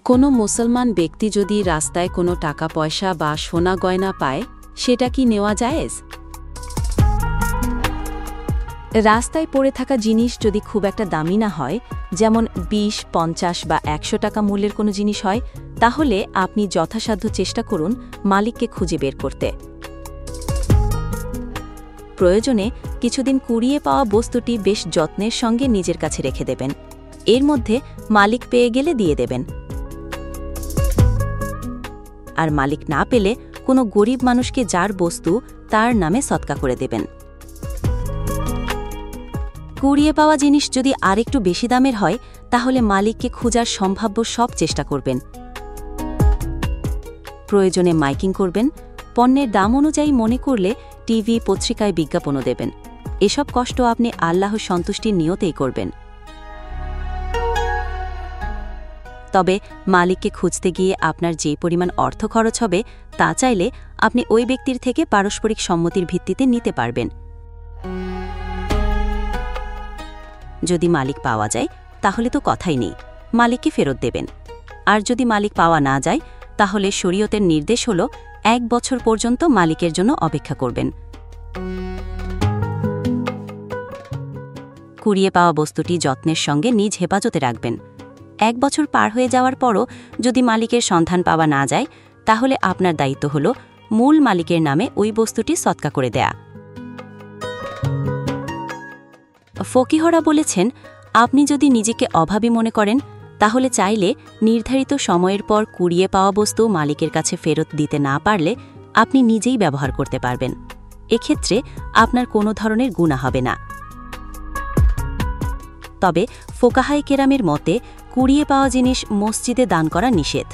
কোনো মুসলমান ব্যক্তি যদি রাস্তায় কোনো টাকা পয়সা বা সোনা গয়না পায়, সেটা কি নেওয়া জায়েজ? রাস্তায় পড়ে থাকা জিনিস যদি খুব একটা দামি না হয়, যেমন ২০, ৫০ বা ১০০ টাকা মূল্যের কোনো জিনিস হয়, তাহলে আপনি যথাসাধ্য চেষ্টা করুন মালিককে খুঁজে বের করতে। প্রয়োজনে কিছুদিন কুড়িয়ে পাওয়া বস্তুটি বেশ যত্নের সঙ্গে নিজের কাছে রেখে দেবেন। এর মধ্যে মালিক পেয়ে গেলে দিয়ে দেবেন। আর মালিক না পেলে কোনো গরিব মানুষকে যার বস্তু তার নামে সদকা করে দেবেন। কুড়িয়ে পাওয়া জিনিস যদি আরেকটু বেশি দামের হয়, তাহলে মালিককে খোঁজার সম্ভাব্য সব চেষ্টা করবেন। প্রয়োজনে মাইকিং করবেন, পণ্যের দাম অনুযায়ী মনে করলে টিভি, পত্রিকায় বিজ্ঞাপনও দেবেন। এসব কষ্ট আপনি আল্লাহর সন্তুষ্টির নিয়তেই করবেন। তবে মালিককে খুঁজতে গিয়ে আপনার যে পরিমাণ অর্থ খরচ হবে, তা চাইলে আপনি ওই ব্যক্তির থেকে পারস্পরিক সম্মতির ভিত্তিতে নিতে পারবেন। যদি মালিক পাওয়া যায়, তাহলে তো কথাই নেই, মালিককে ফেরত দেবেন। আর যদি মালিক পাওয়া না যায়, তাহলে শরীয়তের নির্দেশ হল ১ বছর পর্যন্ত মালিকের জন্য অপেক্ষা করবেন। কুড়িয়ে পাওয়া বস্তুটি যত্নের সঙ্গে নিজ হেফাজতে রাখবেন। ১ বছর পার হয়ে যাওয়ার পরও যদি মালিকের সন্ধান পাওয়া না যায়, তাহলে আপনার দায়িত্ব হল মূল মালিকের নামে ওই বস্তুটি সদকা করে দেয়া। ফকিহরা বলেছেন, আপনি যদি নিজেকে অভাবী মনে করেন, তাহলে চাইলে নির্ধারিত সময়ের পর কুড়িয়ে পাওয়া বস্তু মালিকের কাছে ফেরত দিতে না পারলে আপনি নিজেই ব্যবহার করতে পারবেন। এক্ষেত্রে আপনার কোনো ধরনের গুনাহ হবে না। তবে ফোকাহায়ে কেরামের মতে কুড়িয়ে পাওয়া জিনিস মসজিদে দান করা নিষেধ।